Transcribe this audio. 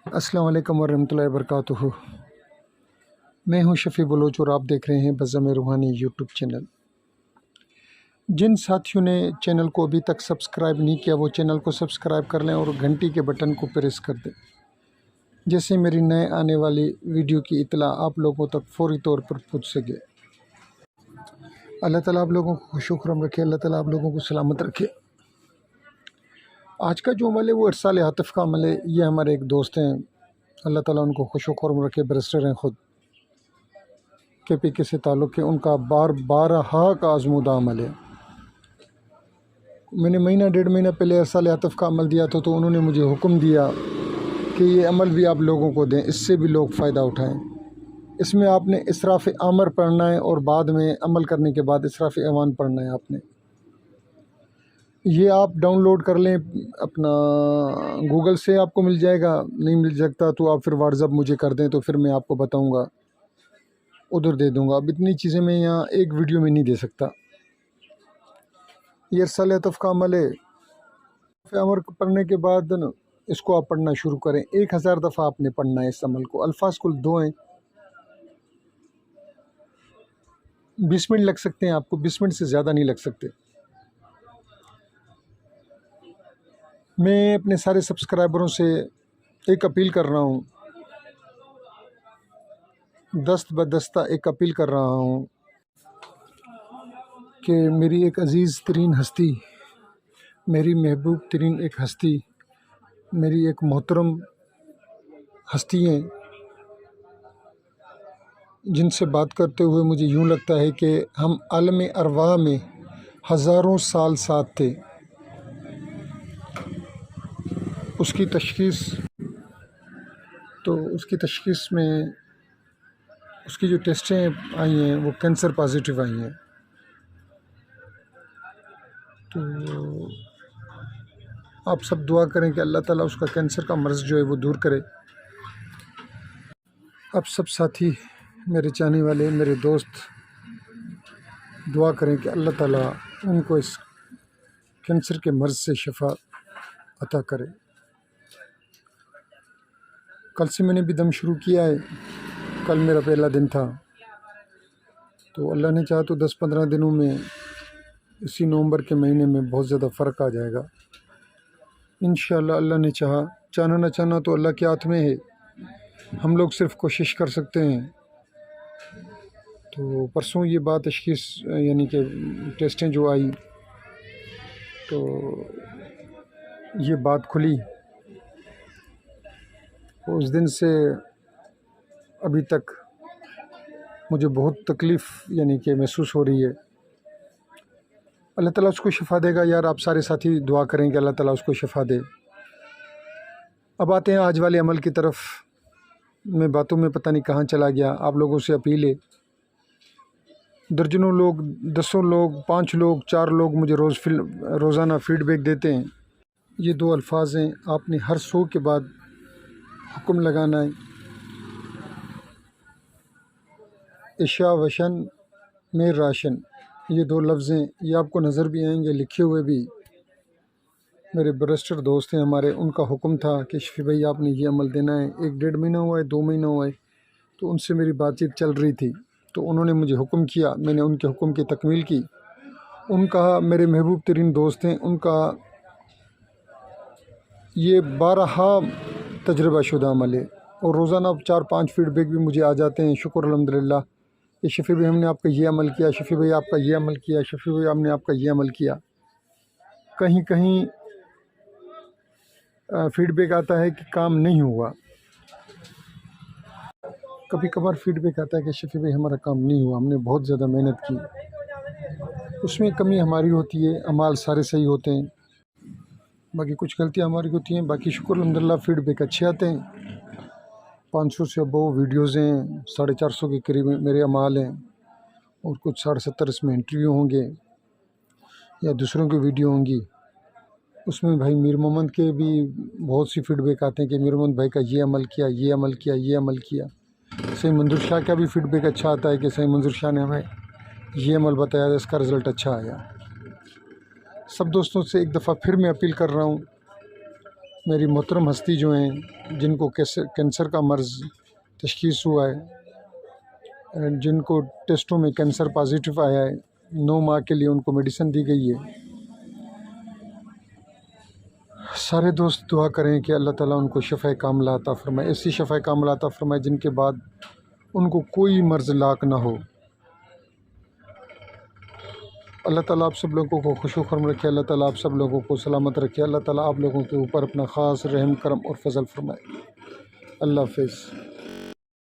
السلام علیکم ورحمۃ اللہ وبرکاتہ۔ میں ہوں شفیع بلوچ اور آپ دیکھ رہے ہیں بزم روحانی یوٹیوب چینل۔ جن ساتھیوں نے چینل کو ابھی تک سبسکرائب نہیں کیا وہ چینل کو سبسکرائب کر لیں اور گھنٹی کے بٹن کو پریس کر دیں، جیسے میری نئے آنے والی ویڈیو کی اطلاع آپ لوگوں تک فوری طور پر پہنچ سکے۔ اللہ تعالیٰ آپ لوگوں کو خوش و خرم رکھے، اللہ تعالیٰ آپ لوگوں کو سلامت رکھے۔ آج کا جو عمل ہے وہ ارسال عاطف کا عمل ہے۔ یہ ہمارے ایک دوست ہیں، اللہ تعالیٰ ان کو خوش و خرم رکھے، برسٹر ہیں، خود KPK سے تعلق ہے، ان کا بارہا کا آزمودہ عمل ہے۔ میں نے مہینہ ڈیڑھ مہینہ پہلے ارسال عاطف کا عمل دیا تھا، تو انہوں نے مجھے حکم دیا کہ یہ عمل بھی آپ لوگوں کو دیں، اس سے بھی لوگ فائدہ اٹھائیں۔ اس میں آپ نے اسراف آمر پڑھنا ہے اور بعد میں عمل کرنے کے بعد اسراف ایوان پڑھنا ہے آپ نے۔ یہ آپ ڈاؤن لوڈ کر لیں اپنا گوگل سے، آپ کو مل جائے گا، نہیں مل سکتا تو آپ پھر واٹس ایپ مجھے کر دیں، تو پھر میں آپ کو بتاؤں گا، ادھر دے دوں گا۔ اب اتنی چیزیں میں یہاں ایک ویڈیو میں نہیں دے سکتا۔ یہ ارسال عاطف کا عمل ہے۔ عمر پڑھنے کے بعد اس کو آپ پڑھنا شروع کریں، 1000 دفعہ آپ نے پڑھنا ہے اس عمل کو۔ الفاظ کل 2 ہیں، 20 منٹ لگ سکتے ہیں آپ کو، 20 منٹ سے زیادہ نہیں لگ سکتے۔ میں اپنے سارے سبسکرائبروں سے ایک اپیل کر رہا ہوں، دست بدستہ ایک اپیل کر رہا ہوں کہ میری ایک عزیز ترین ہستی، میری محبوب ترین ایک ہستی، میری ایک محترم ہستی ہیں، جن سے بات کرتے ہوئے مجھے یوں لگتا ہے کہ ہم عالم ارواح میں ہزاروں سال ساتھ تھے۔ اس کی تشخیص میں اس کی جو ٹیسٹیں آئی ہیں وہ کینسر پازیٹیو آئی ہیں۔ تو آپ سب دعا کریں کہ اللہ تعالیٰ اس کا کینسر کا مرض جو ہے وہ دور کرے۔ آپ سب ساتھی، میرے چاہنے والے، میرے دوست دعا کریں کہ اللہ تعالیٰ ان کو اس کینسر کے مرض سے شفا عطا کرے۔ کل سے میں نے بھی دم شروع کیا ہے، کل میرا پہلا دن تھا، تو اللہ نے چاہا تو 10-15 دنوں میں اسی نومبر کے مہینے میں بہت زیادہ فرق آ جائے گا انشاءاللہ۔ اللہ نے چاہا، چاہنا نہ چاہنا تو اللہ کے ہاتھ میں ہے، ہم لوگ صرف کوشش کر سکتے ہیں۔ تو پرسوں یہ بات تشخیص یعنی کہ ٹیسٹیں جو آئی تو یہ بات کھلی، اس دن سے ابھی تک مجھے بہت تکلیف یعنی کہ محسوس ہو رہی ہے۔ اللہ تعالیٰ اس کو شفا دے گا یار، آپ سارے ساتھی دعا کریں کہ اللہ تعالیٰ اس کو شفا دے۔ اب آتے ہیں آج والے عمل کی طرف۔ میں باتوں میں پتہ نہیں کہاں چلا گیا۔ آپ لوگوں سے اپیل ہے، درجنوں لوگ، 10 لوگ، 5 لوگ، 4 لوگ مجھے روزانہ فیڈ بیک دیتے ہیں۔ یہ 2 الفاظ ہیں، آپ نے ہر 100 کے بعد حکم لگانا ہے، عشاء وشن میں راشن، یہ 2 لفظ ہیں، یہ آپ کو نظر بھی آئیں گے لکھے ہوئے بھی۔ میرے برسٹر دوست ہیں ہمارے، ان کا حکم تھا کہ شفیع بھائی آپ نے یہ عمل دینا ہے۔ 1-1.5 مہینہ ہوا ہے، 2 مہینہ ہوا ہے، تو ان سے میری بات چیت چل رہی تھی، تو انہوں نے مجھے حکم کیا، میں نے ان کے حکم کی تکمیل کی۔ ان کا میرے محبوب ترین دوست ہیں، ان کا یہ بارہا تجربہ شدہ عمل ہے، اور روزانہ 4-5 فیڈ بیک بھی مجھے آ جاتے ہیں۔ شکر الحمدللہ کہ شفیع بھائی ہم نے آپ کا یہ عمل کیا، شفیع بھائی آپ کا یہ عمل کیا، شفیع بھائی ہم نے آپ کا یہ عمل کیا۔ کہیں کہیں فیڈ بیک آتا ہے کہ کام نہیں ہوا، کبھی کبھار فیڈ بیک آتا ہے کہ شفیع بھائی ہمارا کام نہیں ہوا، ہم نے بہت زیادہ محنت کی، اس میں کمی ہماری ہوتی ہے، اعمال سارے صحیح ہوتے ہیں، باقی کچھ غلطیاں ہماری ہوتی ہیں۔ باقی شکر الحمدللہ فیڈ بیک اچھے آتے ہیں۔ 500 سے ابو ویڈیوز ہیں، 450 کے قریب میرے اعمال ہیں، اور کچھ 70 اس میں انٹرویو ہوں گے یا دوسروں کی ویڈیو ہوں گی۔ اس میں بھائی میر محمد کے بھی بہت سی فیڈ بیک آتے ہیں کہ میر محمد بھائی کا یہ عمل کیا، یہ عمل کیا، یہ عمل کیا۔ سید منظور شاہ کا بھی فیڈ بیک اچھا آتا ہے کہ سید منظور شاہ نے ہمیں یہ عمل بتایا، اس کا رزلٹ اچھا آیا۔ سب دوستوں سے ایک دفعہ پھر میں اپیل کر رہا ہوں میری محترم ہستی جو ہیں جن کو کینسر کا مرض تشخیص ہوا ہے، جن کو ٹیسٹوں میں کینسر پازیٹیو آیا ہے، 9 ماہ کے لیے ان کو میڈیسن دی گئی ہے، سارے دوست دعا کریں کہ اللہ تعالیٰ ان کو شفاء کاملہ عطا فرمائے، ایسی شفاء کاملہ عطا فرمائے جن کے بعد ان کو کوئی مرض لاق نہ ہو۔ اللہ تعالیٰ آپ سب لوگوں کو خوش و خرم رکھے، اللہ تعالیٰ آپ سب لوگوں کو سلامت رکھے، اللہ تعالیٰ آپ لوگوں کے اوپر اپنا خاص رحم کرم اور فضل فرمائے۔ اللہ حافظ۔